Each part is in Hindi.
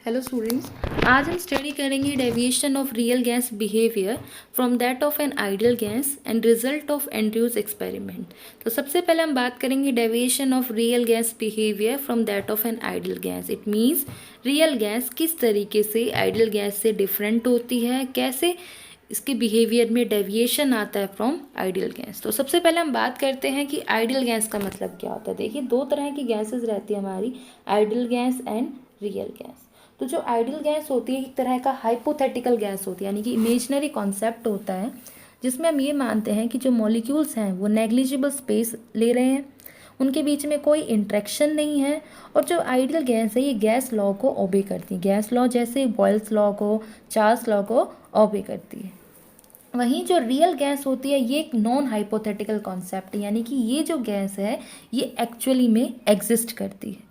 हेलो स्टूडेंट्स, आज हम स्टडी करेंगे deviation of real gas behaviour from that of an ideal gas and result of Andrews experiment. तो सबसे पहले हम बात करेंगे deviation of real gas behaviour from that of an ideal gas. It means real gas किस तरीके से आइडियल गैस से डिफरेंट होती है, कैसे इसके बिहेवियर में डेविएशन आता है फ्रॉम आइडियल गैस। तो सबसे पहले हम बात करते हैं कि आइडियल गैस का मतलब क्या होता है। देखिए, दो तरह की गैसेस रहती है हमारी, ideal gas and real gas. तो जो आइडियल गैस होती है एक तरह का हाइपोथेटिकल गैस होती है, यानी कि इमेजिनरी कॉन्सेप्ट होता है जिसमें हम ये मानते हैं कि जो मॉलिक्यूल्स हैं वो नेग्लिजिबल स्पेस ले रहे हैं, उनके बीच में कोई इंट्रैक्शन नहीं है। और जो आइडियल गैस है ये गैस लॉ को ओबे करती है, गैस लॉ जैसे बॉयल्स लॉ को, चार्ल्स लॉ को ओबे करती है। वहीं जो रियल गैस होती है ये एक नॉन हाइपोथेटिकल कॉन्सेप्ट है, यानी कि ये जो गैस है ये एक्चुअली में एग्जिस्ट करती है।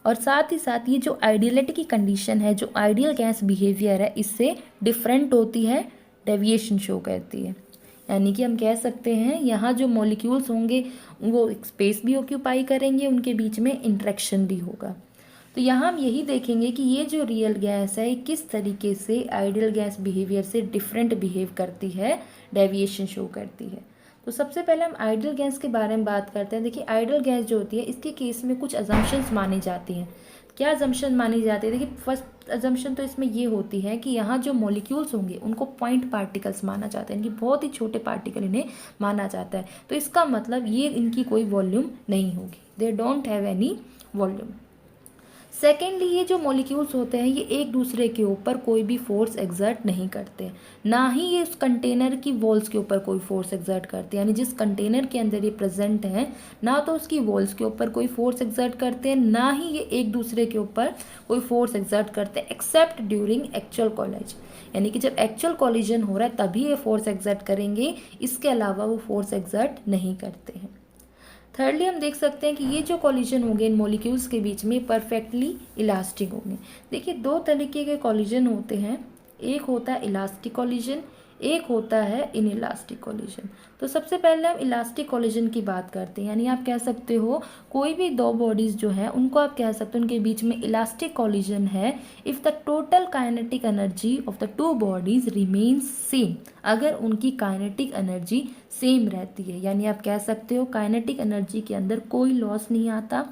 और साथ ही साथ ये जो आइडियलिटी की कंडीशन है, जो आइडियल गैस बिहेवियर है, इससे डिफरेंट होती है, डेविएशन शो करती है। यानी कि हम कह सकते हैं यहाँ जो मॉलिक्यूल्स होंगे वो स्पेस भी ऑक्यूपाई करेंगे, उनके बीच में इंट्रैक्शन भी होगा। तो यहाँ हम यही देखेंगे कि ये जो रियल गैस है किस तरीके से आइडियल गैस बिहेवियर से डिफरेंट बिहेव करती है, डेविएशन शो करती है। तो सबसे पहले हम आइडियल गैस के बारे में बात करते हैं। देखिए, आइडियल गैस जो होती है इसके केस में कुछ अजम्पशंस मानी जाती हैं। क्या अजम्पशन मानी जाती है? देखिए, फर्स्ट अजम्पशन तो इसमें ये होती है कि यहाँ जो मॉलिक्यूल्स होंगे उनको पॉइंट पार्टिकल्स माना जाता है, इनकी बहुत ही छोटे पार्टिकल इन्हें माना जाता है। तो इसका मतलब ये इनकी कोई वॉल्यूम नहीं होगी, they don't have any volume. Secondly, ये जो मॉलिक्यूल्स होते हैं ये एक दूसरे के ऊपर कोई भी फोर्स एक्सर्ट नहीं करते, ना ही ये उस कंटेनर की वॉल्स के ऊपर कोई फोर्स एक्सर्ट करते हैं। यानी जिस कंटेनर के अंदर ये प्रेजेंट हैं ना तो उसकी वॉल्स के ऊपर कोई फोर्स एक्सर्ट करते हैं, ना ही ये एक दूसरे के ऊपर कोई फोर्स एक्सर्ट करते हैं, एक्सेप्ट ड्यूरिंग एक्चुअल कॉलिजन। यानी कि जब एक्चुअल कॉलिजन हो रहा है तभी ये फोर्स एक्सर्ट करेंगे, इसके अलावा वो फोर्स एक्सर्ट नहीं करते हैं। थर्डली, हम देख सकते हैं कि ये जो कॉलिजन होंगे इन मॉलिक्यूल्स के बीच में परफेक्टली इलास्टिक होंगे। देखिए, दो तरीके के कॉलिजन होते हैं, एक होता है इलास्टिक कॉलिजन, एक होता है इनइलास्टिक कॉलिजन। तो सबसे पहले हम इलास्टिक कॉलिजन की बात करते हैं। यानी आप कह सकते हो कोई भी दो बॉडीज जो है उनको आप कह सकते हो उनके बीच में इलास्टिक कॉलिजन है if the total kinetic energy of the two bodies remains same, अगर उनकी काइनेटिक एनर्जी सेम रहती है। यानी आप कह सकते हो काइनेटिक एनर्जी के अंदर कोई लॉस नहीं आता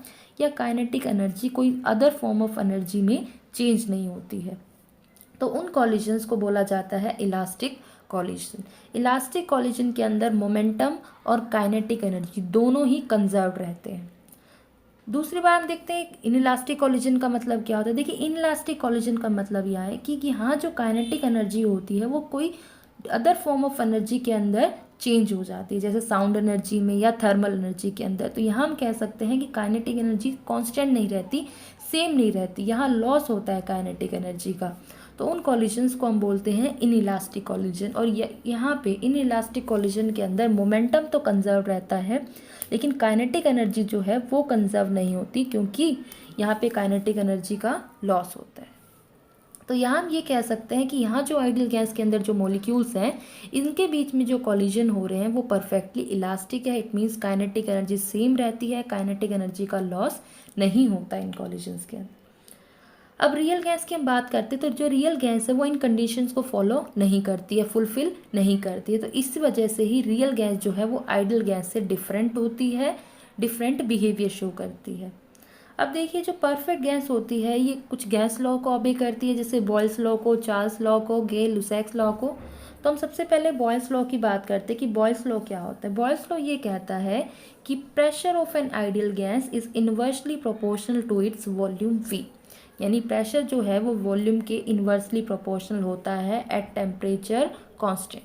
या काइनेटिक एनर्जी कोई अदर फॉर्म ऑफ एनर्जी में चेंज नहीं होती है। तो उन कॉलिजन्स को बोला जाता है इलास्टिक कॉलिजन। इलास्टिक कॉलिजन के अंदर मोमेंटम और काइनेटिक एनर्जी दोनों ही कंजर्व रहते हैं। दूसरी बार हम देखते हैं इनइलास्टिक कॉलिजन का मतलब क्या होता है। देखिए, इनइलास्टिक कॉलिजन का मतलब यह है कि हाँ जो काइनेटिक एनर्जी होती है वो कोई अदर फॉर्म ऑफ एनर्जी के अंदर चेंज हो जाती है, जैसे साउंड एनर्जी में या थर्मल एनर्जी के अंदर। तो यहाँ हम कह सकते हैं कि काइनेटिक एनर्जी कांस्टेंट नहीं रहती, सेम नहीं रहती, यहाँ लॉस होता है काइनेटिक एनर्जी का। तो उन कॉलिजन्स को हम बोलते हैं इनइलास्टिक कॉलिजन। और यहाँ पे इनइलास्टिक कॉलिजन के अंदर मोमेंटम तो कंजर्व रहता है लेकिन काइनेटिक एनर्जी जो है वो कंजर्व नहीं होती, क्योंकि यहाँ पे काइनेटिक एनर्जी का लॉस होता है। तो यहाँ हम ये कह सकते हैं कि यहाँ जो आइडियल गैस के अंदर जो मॉलिक्यूल्स हैं इनके बीच में जो कॉलिजन हो रहे हैं वो परफेक्टली इलास्टिक है। It means kinetic energy same रहती है, काइनेटिक एनर्जी का लॉस नहीं होता इन कॉलिजन्स के अंदर। अब रियल गैस की हम बात करते हैं, तो जो रियल गैस है वो इन कंडीशंस को फॉलो नहीं करती है, फुलफिल नहीं करती है। तो इस वजह से ही रियल गैस जो है वो आइडियल गैस से डिफरेंट होती है, डिफरेंट बिहेवियर शो करती है। अब देखिए, जो परफेक्ट गैस होती है ये कुछ गैस लॉ को ओबे करती है, जैसे बॉयल्स लॉ को, चार्ल्स लॉ को, गे लुसैक्स लॉ को। तो हम सबसे पहले बॉयल्स लॉ की बात करते हैं कि बॉयल्स लॉ क्या होता है। बॉयल्स लॉ ये कहता है कि pressure of an ideal gas is inversely proportional to its volume V. यानी प्रेशर जो है वो वॉल्यूम के इन्वर्सली प्रोपोर्शनल होता है एट टेम्परेचर कांस्टेंट।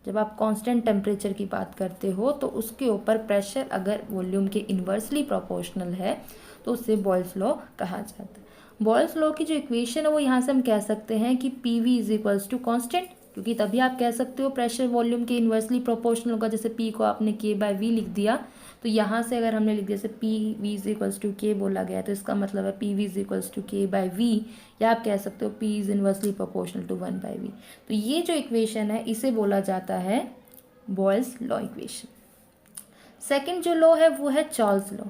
जब आप कांस्टेंट टेम्परेचर की बात करते हो तो उसके ऊपर प्रेशर अगर वॉल्यूम के इन्वर्सली प्रोपोर्शनल है तो उसे बॉयल्स लॉ कहा जाता है। बॉयल्स लॉ की जो इक्वेशन है वो यहाँ से हम कह सकते हैं कि P V is equals to constant, क्योंकि तभी आप कह सकते हो प्रेशर वॉल्यूम के इन्वर्सली प्रोपोर्शनल होगा। जैसे पी को आपने के बाय वी लिख दिया, तो यहाँ से अगर हमने लिख दिया जैसे P V is equals to K बोला गया तो इसका मतलब है P V is equals to K by V, या आप कह सकते हो P is inversely proportional to 1 by V. तो ये जो इक्वेशन है इसे बोला जाता है बॉयल्स लॉ इक्वेशन। सेकेंड जो लॉ है वो है चार्ल्स लॉ।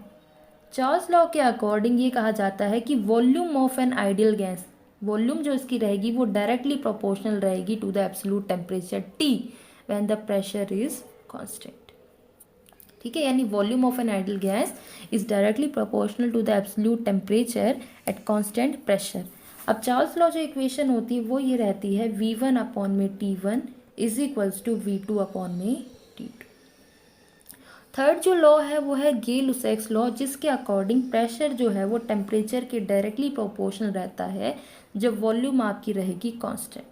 चार्ल्स लॉ के अकॉर्डिंग ये कहा जाता है कि volume of an ideal gas volume जो इसकी रहेगी वो डायरेक्टली प्रोपोर्शनल रहेगी to the absolute temperature T when the pressure is constant. ठीक है, यानी volume of an ideal gas is directly proportional to the absolute temperature at constant pressure. अब चार्ल्स लॉ जो इक्वेशन होती है वो ये रहती है V1 अपॉन में T1 is equals to V2 upon में T2। थर्ड जो लॉ है वो है गे-लुसैक्स लॉ, जिसके अकॉर्डिंग प्रेशर जो है वो टेम्परेचर के डायरेक्टली प्रोपोर्शनल रहता है जब वॉल्यूम आपकी रहेगी कांस्टेंट।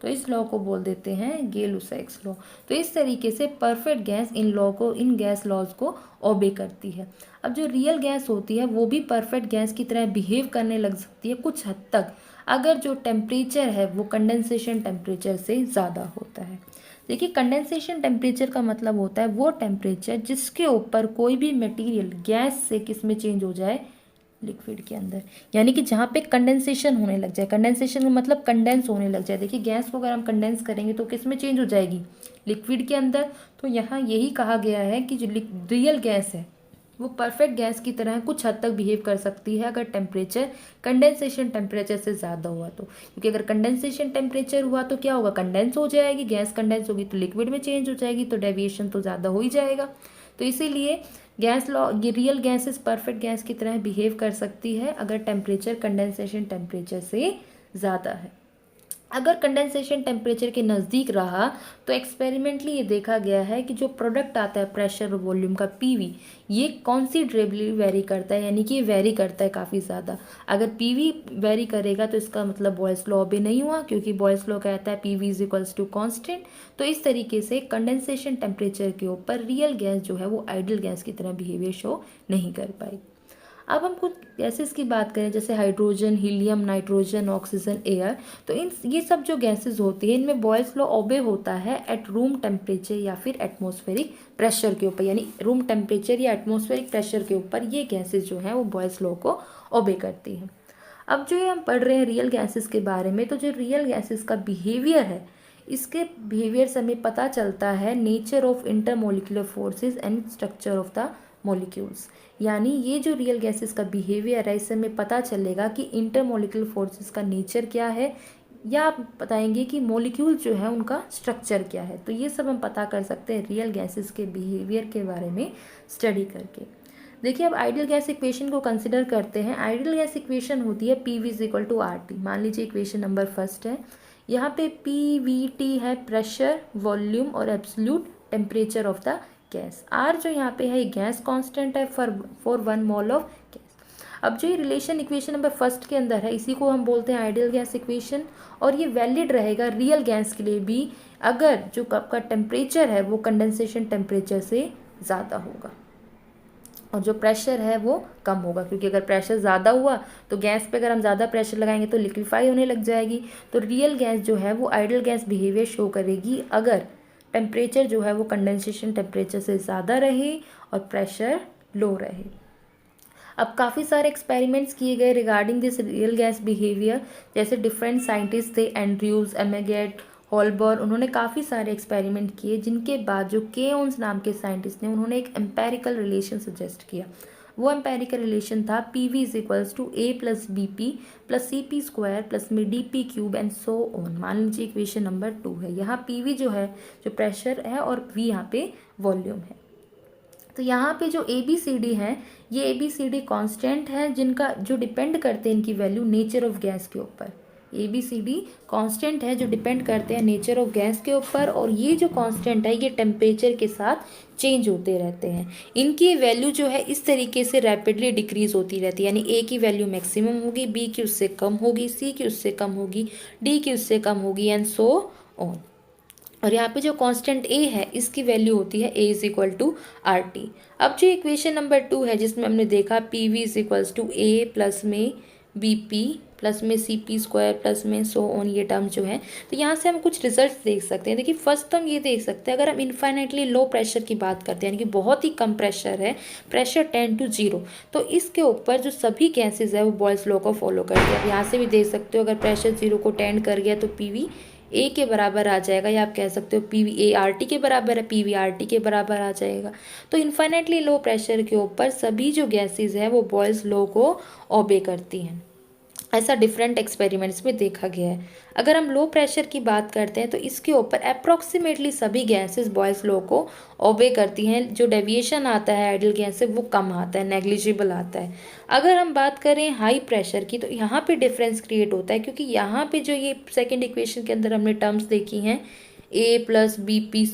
तो इस लॉ को बोल देते हैं गे-लुसैक्स लॉ। तो इस तरीके से परफेक्ट गैस इन गैस लॉज को ओबे करती है। अब जो रियल गैस होती है वो भी परफेक्ट गैस की तरह बिहेव करने लग सकती है कुछ हद तक, अगर जो टेम्परेचर है वो कंडेंसेशन टेम्परेचर से ज़्यादा होता है। देखिए, कंडेंसेशन टेम्परेचर का मतलब होता है वो टेम्परेचर जिसके ऊपर कोई भी मटेरियल गैस से किस में चेंज हो जाए, लिक्विड के अंदर, यानी कि जहाँ पे कंडेंसेशन होने लग जाए। कंडेंसेशन का मतलब कंडेंस होने लग जाए। देखिए, गैस को अगर हम कंडेंस करेंगे तो किस में चेंज हो जाएगी, लिक्विड के अंदर। तो यहाँ यही कहा गया है कि जो रियल गैस है वो परफेक्ट गैस की तरह कुछ हद तक बिहेव कर सकती है अगर टेम्परेचर कंडेंसेशन टेम्परेचर से ज़्यादा हुआ तो। क्योंकि अगर कंडेंसेशन टेम्परेचर हुआ तो क्या होगा, कंडेंस हो जाएगी, गैस कंडेंस होगी तो लिक्विड में चेंज हो जाएगी, तो डेविएशन तो ज़्यादा हो ही जाएगा। तो इसीलिए गैस लॉ, ये रियल गैसेस परफेक्ट गैस की तरह बिहेव कर सकती है अगर टेम्परेचर कंडेंसेशन टेम्परेचर से ज़्यादा है। अगर कंडेंसेशन टेम्परेचर के नज़दीक रहा तो एक्सपेरिमेंटली ये देखा गया है कि जो प्रोडक्ट आता है प्रेशर और वॉल्यूम का PV, ये कॉन्सिडरेबली वेरी करता है, यानी कि ये वेरी करता है काफ़ी ज़्यादा। अगर PV वेरी करेगा तो इसका मतलब बॉयल्स लॉ भी नहीं हुआ, क्योंकि बॉयल्स लॉ कहता है PV is equals to constant. तो इस तरीके से कंडेंसेशन टेम्परेचर के ऊपर रियल गैस जो है वो आइडियल गैस की तरह बिहेवियर शो नहीं कर पाई। अब हम कुछ गैसेस की बात करें, जैसे hydrogen, helium, nitrogen, oxygen, air. तो ये सब जो गैसेस होती है इनमें बॉयल्स लॉ ओबे होता है एट रूम टेम्परेचर या फिर एटमॉस्फेरिक प्रेशर के ऊपर, यानी रूम टेम्परेचर या एटमॉस्फेरिक प्रेशर के ऊपर ये गैसेस जो हैं वो बॉयल्स लॉ को ओबे करती हैं। अब जो ये हम पढ़ रहे हैं रियल गैसेस के बारे में, तो जो रियल गैसेस का बिहेवियर है, इसके बिहेवियर से हमें पता चलता है nature of intermolecular forces and structure of the molecules. यानी ये जो रियल गैसेस का बिहेवियर है, इससे हमें पता चलेगा कि इंटरमोलिकुलर फोर्सेस का नेचर क्या है, या आप बताएंगे कि मॉलिक्यूल जो है उनका स्ट्रक्चर क्या है। तो ये सब हम पता कर सकते हैं रियल गैसेस के बिहेवियर के बारे में स्टडी करके। देखिए, अब आइडियल गैस इक्वेशन को कंसिडर करते हैं। आइडियल गैस इक्वेशन होती है PV is equal to RT। मान लीजिए इक्वेशन नंबर फर्स्ट है, यहाँ पे PVT है प्रेशर, वॉल्यूम और absolute temperature of the gas. R जो यहाँ पे है गैस कांस्टेंट है फॉर 1 मोल ऑफ गैस। अब जो ये रिलेशन इक्वेशन नंबर फर्स्ट के अंदर है, इसी को हम बोलते हैं आइडियल गैस इक्वेशन, और ये वैलिड रहेगा रियल गैस के लिए भी अगर जो कप का टेम्परेचर है वो कंडेंसेशन टेम्परेचर से ज़्यादा होगा और जो प्रेशर है वो कम होगा। क्योंकि अगर प्रेशर ज़्यादा हुआ तो गैस पे अगर हम ज़्यादा प्रेशर लगाएंगे तो लिक्विफाई होने लग जाएगी। तो रियल गैस जो है वो आइडियल गैस बिहेवियर शो करेगी अगर टेम्परेचर जो है वो कंडेंसेशन टेम्परेचर से ज़्यादा रहे और प्रेशर लो रहे। अब काफ़ी सारे एक्सपेरिमेंट्स किए गए regarding this real gas behaviour, जैसे डिफरेंट साइंटिस्ट थे, एंड्रयूज, अमेगेट, हॉलबर्ग। उन्होंने काफ़ी सारे एक्सपेरिमेंट किए, जिनके बाद जो केओन्स नाम के साइंटिस्ट ने उन्होंने एक एम्पेरिकल रिलेशन सजेस्ट किया। वो एम्पेरिकल रिलेशन था PV is equals to A plus BP plus CP square plus में DP cube and so on. मान लीजिए इक्वेशन नंबर 2 है, यहाँ PV जो है जो प्रेशर है और V यहाँ पे वॉल्यूम है। तो यहाँ पे जो ABCD है, ये ABCD कांस्टेंट है जिनका जो डिपेंड करते हैं इनकी वैल्यू नेचर ऑफ गैस के ऊपर। ABCD कांस्टेंट है जो डिपेंड करते हैं नेचर ऑफ गैस के ऊपर, और ये जो कांस्टेंट है ये टेम्परेचर के साथ चेंज होते रहते हैं। इनकी वैल्यू जो है इस तरीके से रैपिडली डिक्रीज होती रहती है, यानी A की वैल्यू मैक्सिमम होगी, B की उससे कम होगी, C की उससे कम होगी, D की उससे कम होगी एंड सो ऑन। और यहाँ पे जो कांस्टेंट A है इसकी वैल्यू होती है A is equal to RT। अब जो इक्वेशन नंबर 2 है जिसमें हमने देखा PV is equals to A plus में BP प्लस में CP स्क्वायर प्लस में सो ऑन, ये टर्म जो है, तो यहाँ से हम कुछ रिजल्ट्स देख सकते हैं। देखिए, फर्स्ट तो हम ये देख सकते हैं, अगर हम इन्फाइनाइटली लो प्रेशर की बात करते हैं, यानी कि बहुत ही कम प्रेशर है, प्रेशर 10 to 0, तो इसके ऊपर जो सभी गैसेज है वो बॉयल्स लॉ को फॉलो करती है। अब यहाँ से भी देख सकते हो, अगर प्रेशर 0 को टेंड कर गया तो PV A के बराबर आ जाएगा, या आप कह सकते हो PV A RT के बराबर है, PV RT के बराबर आ जाएगा। तो इन्फाइनाइटली लो प्रेशर के ऊपर सभी जो गैसेज है वो बॉयल्स लॉ को ओबे करती हैं। ऐसा डिफरेंट एक्सपेरिमेंट्स में देखा गया है। अगर हम लो प्रेशर की बात करते हैं तो इसके ऊपर अप्रॉक्सीमेटली सभी गैसेस बॉयल्स लॉ को ओबे करती हैं। जो डेविएशन आता है आइडियल गैस से वो कम आता है, नेग्लिजिबल आता है। अगर हम बात करें हाई प्रेशर की तो यहाँ पे डिफरेंस क्रिएट होता है, क्योंकि यहाँ पे जो ये सेकेंड इक्वेशन के अंदर हमने टर्म्स देखी हैं ए प्लस बी पी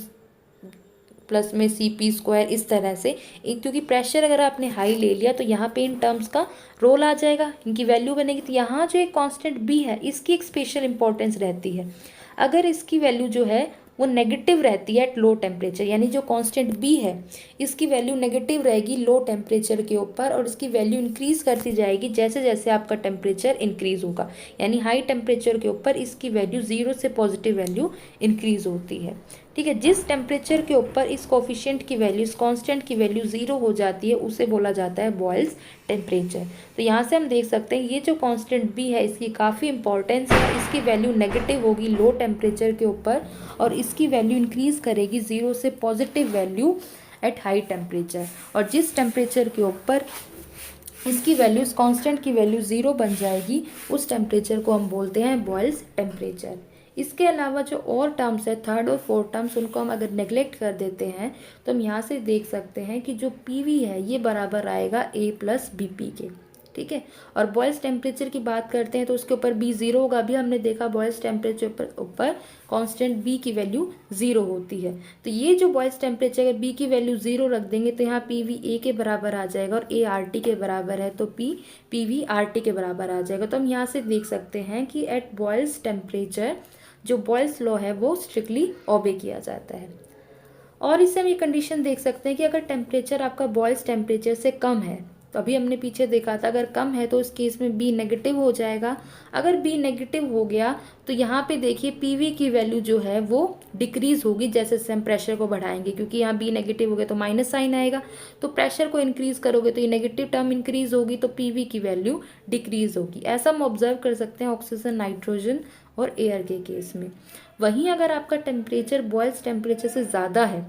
प्लस में सी पी स्क्वायर, इस तरह से क्योंकि प्रेशर अगर आपने हाई ले लिया तो यहाँ पे इन टर्म्स का रोल आ जाएगा, इनकी वैल्यू बनेगी। तो यहाँ जो एक कांस्टेंट बी है इसकी एक स्पेशल इंपॉर्टेंस रहती है। अगर इसकी वैल्यू जो है वो नेगेटिव रहती है एट लो टेम्परेचर, यानी जो कांस्टेंट बी है इसकी वैल्यू नेगेटिव रहेगी लो टेम्परेचर के ऊपर, और इसकी वैल्यू इंक्रीज करती जाएगी जैसे जैसे आपका टेम्परेचर इंक्रीज होगा। यानी हाई टेम्परेचर के ऊपर इसकी वैल्यू 0 से पॉजिटिव वैल्यू इंक्रीज होती है। ठीक है, जिस टेम्परेचर के ऊपर इस कोफिशिएंट की वैल्यू, इस कांस्टेंट की वैल्यू 0 हो जाती है उसे बोला जाता है बॉयल्स टेम्परेचर। तो यहाँ से हम देख सकते हैं ये जो कांस्टेंट बी है इसकी काफ़ी इंपॉर्टेंस है। इसकी वैल्यू नेगेटिव होगी लो टेम्परेचर के ऊपर और इसकी वैल्यू इंक्रीज करेगी 0 से positive value at high temperature. और जिस टेम्परेचर के ऊपर इसकी वैल्यू, इस कांस्टेंट की वैल्यू 0 बन जाएगी उस टेम्परेचर को हम बोलते हैं बॉयल्स टेम्परेचर। इसके अलावा जो और टर्म्स है थर्ड और फोर्थ टर्म्स, उनको हम अगर नेग्लेक्ट कर देते हैं तो हम यहाँ से देख सकते हैं कि जो पीवी है ये बराबर आएगा ए प्लस बी पी के। ठीक है, और बॉयल्स टेम्परेचर की बात करते हैं तो उसके ऊपर बी 0 होगा। अभी हमने देखा बॉयल्स टेम्परेचर ऊपर कांस्टेंट बी की वैल्यू 0 होती है। तो ये जो बॉयल्स टेम्परेचर अगर बी की वैल्यू 0 रख देंगे तो यहाँ पी वी ए के बराबर आ जाएगा और ए आर टी के बराबर है तो पी वी आर टी के बराबर आ जाएगा। तो हम यहाँ से देख सकते हैं कि एट बॉयल्स टेम्परेचर जो बॉयल्स लॉ है वो स्ट्रिक्टली ओबे किया जाता है। और इससे हम ये कंडीशन देख सकते हैं कि अगर टेम्परेचर आपका बॉयल्स टेम्परेचर से कम है, तो अभी हमने पीछे देखा था अगर कम है तो उस केस में बी नेगेटिव हो जाएगा। अगर बी नेगेटिव हो गया तो यहाँ पे देखिए पीवी की वैल्यू जो है वो डिक्रीज होगी जैसे जैसे हम प्रेशर को बढ़ाएंगे, क्योंकि यहाँ बी नेगेटिव हो गया तो माइनस साइन आएगा। तो प्रेशर को इंक्रीज करोगे तो ये नेगेटिव टर्म इंक्रीज होगी तो पीवी की वैल्यू डिक्रीज होगी। ऐसा हम ऑब्जर्व कर सकते हैं ऑक्सीजन, नाइट्रोजन और एयर के केस में। वहीं अगर आपका टेम्परेचर बॉयल्स टेम्परेचर से ज़्यादा है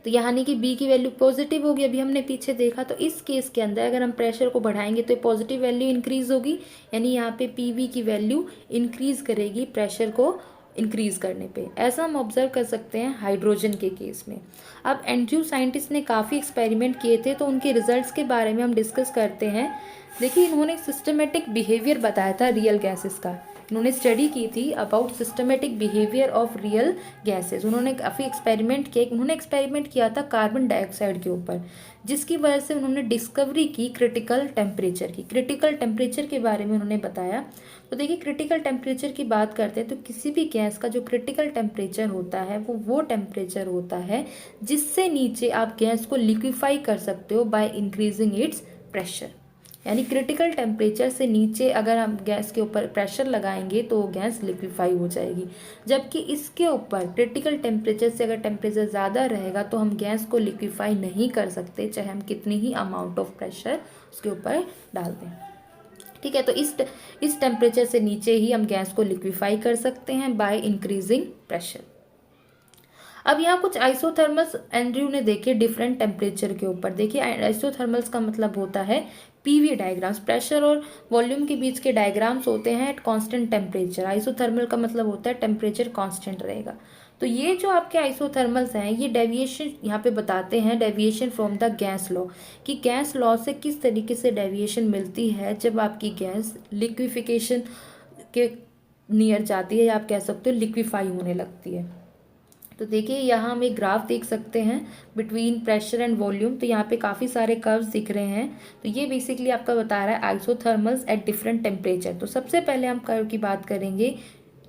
तो यानी कि बी की वैल्यू पॉजिटिव होगी, अभी हमने पीछे देखा। तो इस केस के अंदर अगर हम प्रेशर को बढ़ाएंगे तो पॉजिटिव वैल्यू इंक्रीज होगी, यानी यहाँ पे पीवी की वैल्यू इंक्रीज करेगी प्रेशर को इंक्रीज करने पे। ऐसा हम ऑब्जर्व कर सकते हैं हाइड्रोजन के केस में। अब एंड्रयू साइंटिस्ट ने काफ़ी एक्सपेरिमेंट किए थे तो उनके रिजल्ट्स के बारे में हम डिस्कस करते हैं। देखिए, इन्होंने सिस्टमेटिक बिहेवियर बताया था रियल गैसेस का। इन्होंने स्टडी की थी about systematic behaviour of real gases. उन्होंने काफ़ी एक्सपेरिमेंट किए। उन्होंने एक्सपेरिमेंट किया था कार्बन डाइऑक्साइड के ऊपर, जिसकी वजह से उन्होंने डिस्कवरी की क्रिटिकल टेम्परेचर की। क्रिटिकल टेम्परेचर के बारे में उन्होंने बताया। तो देखिए, क्रिटिकल टेम्परेचर की बात करते हैं तो किसी भी गैस का जो क्रिटिकल टेम्परेचर होता है वो टेम्परेचर होता है जिससे नीचे आप गैस को लिक्विफाई कर सकते हो बाय इंक्रीजिंग इट्स प्रेशर। यानी क्रिटिकल टेम्परेचर से नीचे अगर हम गैस के ऊपर प्रेशर लगाएंगे तो गैस लिक्विफाई हो जाएगी, जबकि इसके ऊपर क्रिटिकल टेम्परेचर से अगर टेम्परेचर ज़्यादा रहेगा तो हम गैस को लिक्विफाई नहीं कर सकते, चाहे हम कितनी ही अमाउंट ऑफ प्रेशर उसके ऊपर डाल दें। ठीक है, तो इस टेम्परेचर से नीचे ही हम गैस को लिक्विफाई कर सकते हैं बाय इंक्रीजिंग प्रेशर। अब यहाँ कुछ आइसोथर्मल्स एंड्रयू ने देखे डिफरेंट टेम्परेचर के ऊपर। देखिए, आइसोथर्मल्स का मतलब होता है पीवी डायग्राम्स, प्रेशर और वॉल्यूम के बीच के डायग्राम्स होते हैं एट कांस्टेंट टेम्परेचर। आइसोथर्मल का मतलब होता है टेम्परेचर कांस्टेंट रहेगा। तो ये जो आपके आइसोथर्मल्स हैं ये डेविएशन यहाँ पे बताते हैं, deviation from the gas law, कि गैस लॉ से किस तरीके से डेविएशन मिलती है जब आपकी गैस लिक्विफिकेशन के नियर जाती है, या आप कह सकते हो लिक्विफाई होने लगती है। तो देखिए, यहाँ हम एक ग्राफ देख सकते हैं बिटवीन प्रेशर एंड वॉल्यूम। तो यहाँ पे काफ़ी सारे कर्व्स दिख रहे हैं। तो ये बेसिकली आपका बता रहा है आइसोथर्मल्स एट डिफरेंट टेम्परेचर। तो सबसे पहले हम कर्व की बात करेंगे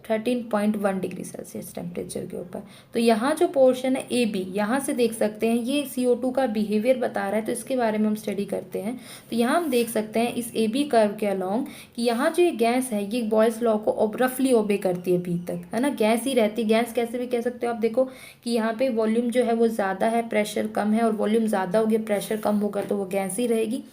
13.1 डिग्री सेल्सियस टेम्परेचर के ऊपर। तो यहाँ जो पोर्शन है ए बी, यहाँ से देख सकते हैं ये CO2 का बिहेवियर बता रहा है, तो इसके बारे में हम स्टडी करते हैं। तो यहाँ हम देख सकते हैं इस ए बी कर्व के अलोंग कि यहाँ जो ये गैस है ये बॉयल्स लॉ को रफली ओबे करती है अभी तक, है ना। गैस ही रहती है, गैस कैसे भी कह सकते हो आप। देखो कि यहाँ पे वॉल्यूम जो है वो ज़्यादा है, प्रेशर कम है, और वॉल्यूम ज़्यादा हो गया, प्रेशर कम होगा तो वो गैस ही रहेगी।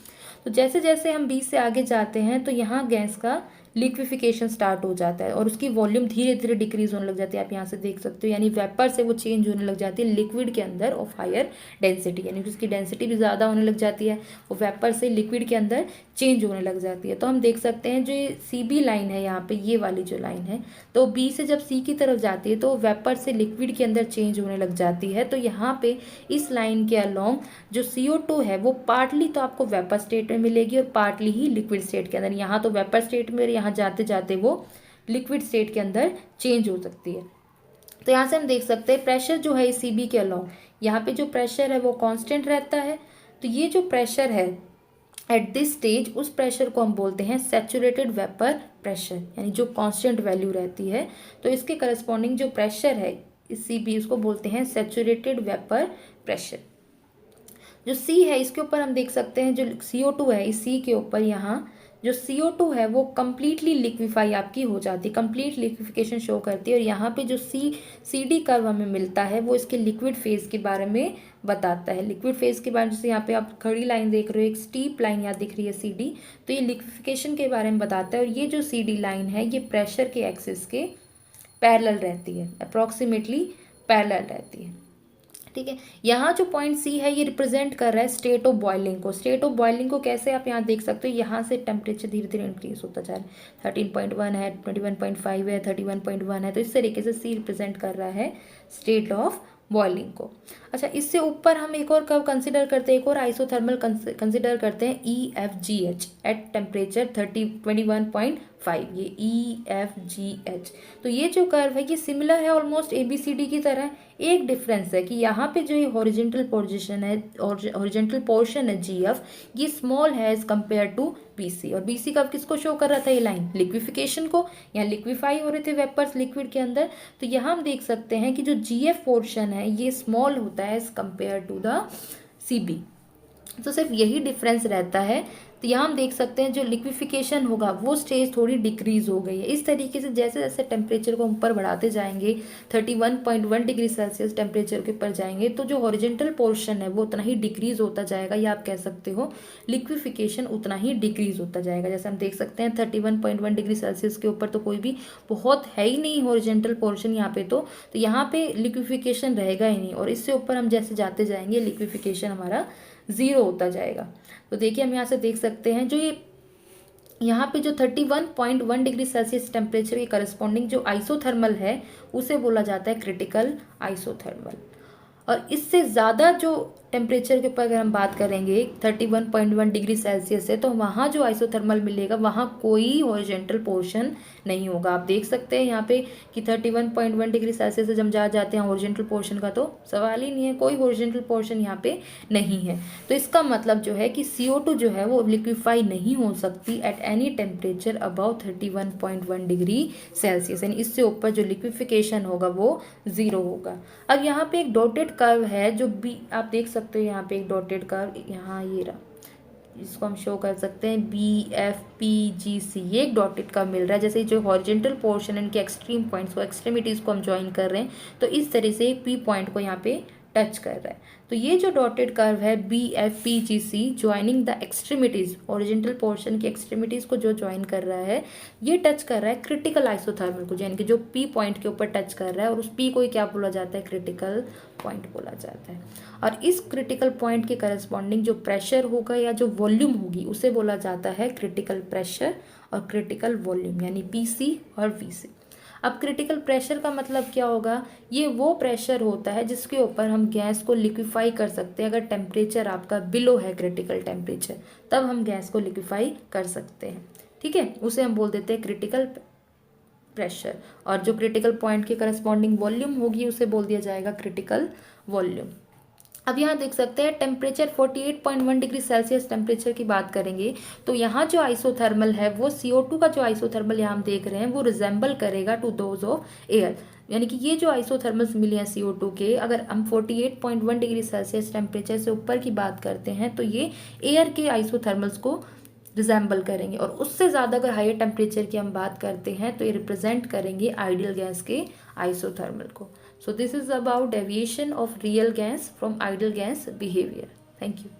तो जैसे जैसे हम 20 से आगे जाते हैं तो यहाँ गैस का लिक्विफिकेशन स्टार्ट हो जाता है और उसकी वॉल्यूम धीरे धीरे डिक्रीज होने लग जाती है। आप यहाँ से देख सकते हो, यानी वेपर से वो चेंज होने लग जाती है लिक्विड के अंदर ऑफ हायर डेंसिटी, यानी उसकी डेंसिटी भी ज़्यादा होने लग जाती है, वो वेपर से लिक्विड के अंदर चेंज होने लग जाती है। तो हम देख सकते हैं जो ये CB लाइन है यहाँ पे, ये वाली जो लाइन है, तो B से जब C की तरफ जाती है तो वेपर से लिक्विड के अंदर चेंज होने लग जाती है। तो यहाँ पे इस लाइन के अलोंग जो CO2 है वो पार्टली तो आपको वेपर स्टेट में मिलेगी और पार्टली ही लिक्विड स्टेट के अंदर। यहाँ तो वेपर स्टेट में, यहाँ जाते जाते वो लिक्विड स्टेट के अंदर चेंज हो सकती है। तो यहाँ से हम देख सकते हैं प्रेशर जो है इस CB के अलोंग, यहाँ पे जो प्रेशर है वो कांस्टेंट रहता है। तो ये जो प्रेशर है एट दिस स्टेज, उस प्रेशर को हम बोलते हैं सैचुरेटेड वेपर प्रेशर, यानी जो कांस्टेंट वैल्यू रहती है। तो इसके करस्पॉन्डिंग जो प्रेशर है इस CB, उसको बोलते हैं सैचुरेटेड वेपर प्रेशर। जो C है इसके ऊपर हम देख सकते हैं जो CO2 है, इस C के ऊपर यहाँ जो CO2 है वो कम्प्लीटली लिक्विफाई आपकी हो जाती है, कंप्लीट लिक्विफिकेशन शो करती है। और यहाँ पे जो CD कर्व हमें मिलता है वो इसके लिक्विड फेज के बारे में बताता है। लिक्विड फेज के बारे में, जैसे यहाँ पे आप खड़ी लाइन देख रहे हो, एक स्टीप लाइन यहाँ दिख रही है CD, तो ये लिक्विफिकेशन के बारे में बताता है। और ये जो CD लाइन है ये प्रेशर के एक्सिस के पैरेलल रहती है, अप्रॉक्सीमेटली पैरेलल रहती है। ठीक है, यहाँ जो पॉइंट C है ये रिप्रेजेंट कर रहा है स्टेट ऑफ बॉइलिंग को। स्टेट ऑफ बॉइलिंग को कैसे आप यहाँ देख सकते हो, यहाँ से टेम्परेचर धीरे धीरे इंक्रीज होता जा रहा है, 13.1 है, 21.5 है, 31.1 है। तो इस तरीके से C रिप्रेजेंट कर रहा है स्टेट ऑफ बॉइलिंग को। अच्छा, इससे ऊपर हम एक और कर्व कंसिडर करते हैं, एक और आइसोथर्मल कंसिडर करते हैं, EFGH एट टेम्परेचर 21.5, ये EFGH। तो ये जो कर्व है ये सिमिलर है ऑलमोस्ट ABCD की तरह। एक डिफरेंस है कि यहाँ पे जो ये हॉरिजेंटल पोर्शन है, हॉरिजेंटल पोर्शन है GF, ये स्मॉल है एज कम्पेयर टू BC। और BC कर्व किसको शो कर रहा था, ये लाइन लिक्विफिकेशन को, यहाँ लिक्विफाई हो रहे थे वेपर्स लिक्विड के अंदर। तो यहाँ हम देख सकते हैं कि जो GF पोर्शन है ये स्मॉल होता है as compare to the CB। तो सिर्फ यही डिफरेंस रहता है। तो यहाँ हम देख सकते हैं जो लिक्विफिकेशन होगा वो स्टेज थोड़ी डिक्रीज हो गई है। इस तरीके से जैसे जैसे टेम्परेचर को ऊपर बढ़ाते जाएंगे, 31.1 डिग्री सेल्सियस टेम्परेचर के ऊपर जाएंगे, तो जो हॉरिजेंटल पोर्शन है वो उतना ही डिक्रीज होता जाएगा, या आप कह सकते हो लिक्विफिकेशन उतना ही डिक्रीज होता जाएगा। जैसे हम देख सकते हैं 31.1 डिग्री सेल्सियस के ऊपर तो कोई भी बहुत है ही नहीं हॉरिजेंटल पोर्शन यहाँ पे, तो यहाँ पे लिक्विफिकेशन रहेगा ही नहीं। और इससे ऊपर हम जैसे जाते जाएंगे लिक्विफिकेशन हमारा 0 होता जाएगा। तो देखिए हम यहाँ से देख सकते हैं जो ये यहाँ पे जो 31.1 डिग्री सेल्सियस टेम्परेचर के करस्पॉन्डिंग जो आइसोथर्मल है उसे बोला जाता है क्रिटिकल आइसोथर्मल। और इससे ज़्यादा जो टेम्परेचर के ऊपर अगर हम बात करेंगे 31.1 डिग्री सेल्सियस है, तो वहाँ जो आइसोथर्मल मिलेगा वहाँ कोई हॉरिजेंटल पोर्शन नहीं होगा। आप देख सकते हैं यहाँ पे कि 31.1 डिग्री सेल्सियस से जब जाते हैं हॉरिजेंटल पोर्शन का तो सवाल ही नहीं है, कोई हॉरिजेंटल पोर्शन यहाँ पे नहीं है। तो इसका मतलब जो है कि CO2 जो है वो लिक्विफाई नहीं हो सकती at any temperature above 31.1 degree Celsius, यानी इससे ऊपर जो लिक्विफिकेशन होगा वो 0 होगा। अब यहाँ पे एक डॉटेड कर्व है जो आप देख सकते हो, यहाँ पे एक डॉटेड कर्व, यहाँ ये रहा, इसको हम शो कर सकते हैं BFPGC, ये एक डॉटेड कर्व मिल रहा है। जैसे जो हॉरिजेंटल पोर्शन इनके एक्सट्रीम पॉइंट्स को, एक्सट्रीमिटीज़ को हम ज्वाइन कर रहे हैं, तो इस तरह से P पॉइंट को यहाँ पे टच कर रहा है। तो ये जो डॉटेड कर्व है BFPGC joining the extremities, original portion की एक्सट्रीमिटीज़ को जो ज्वाइन कर रहा है, ये टच कर रहा है क्रिटिकल आइसोथर्मल को, यानी कि जो P पॉइंट के ऊपर टच कर रहा है, और उस P को ही क्या बोला जाता है, क्रिटिकल पॉइंट बोला जाता है। और इस क्रिटिकल पॉइंट के करस्पॉन्डिंग जो प्रेशर होगा या जो वॉल्यूम होगी उसे बोला जाता है क्रिटिकल प्रेशर और क्रिटिकल वॉल्यूम, यानी PC और VC। अब क्रिटिकल प्रेशर का मतलब क्या होगा, ये वो प्रेशर होता है जिसके ऊपर हम गैस को लिक्विफाई कर सकते हैं। अगर टेम्परेचर आपका बिलो है क्रिटिकल टेम्परेचर, तब हम गैस को लिक्विफाई कर सकते हैं। ठीक है, उसे हम बोल देते हैं क्रिटिकल प्रेशर। और जो क्रिटिकल पॉइंट के करस्पॉन्डिंग वॉल्यूम होगी उसे बोल दिया जाएगा क्रिटिकल वॉल्यूम। अब यहाँ देख सकते हैं टेम्परेचर 48.1 डिग्री सेल्सियस टेम्परेचर की बात करेंगे, तो यहाँ जो आइसोथर्मल है वो CO2 का जो आइसोथर्मल यहाँ हम देख रहे हैं वो रिजेंबल करेगा टू दोज ऑफ एयर, यानी कि ये जो आइसोथर्मल्स मिले हैं CO2 के, अगर हम 48.1 डिग्री सेल्सियस टेम्परेचर से ऊपर की बात करते हैं तो ये एयर के आइसोथर्मल्स को रिजेंबल करेंगे। और उससे ज़्यादा अगर हायर टेम्परेचर की हम बात करते हैं तो ये रिप्रेजेंट करेंगे आइडियल गैस के आइसोथर्मल को। So this is about deviation of real gas from ideal gas behavior. Thank you.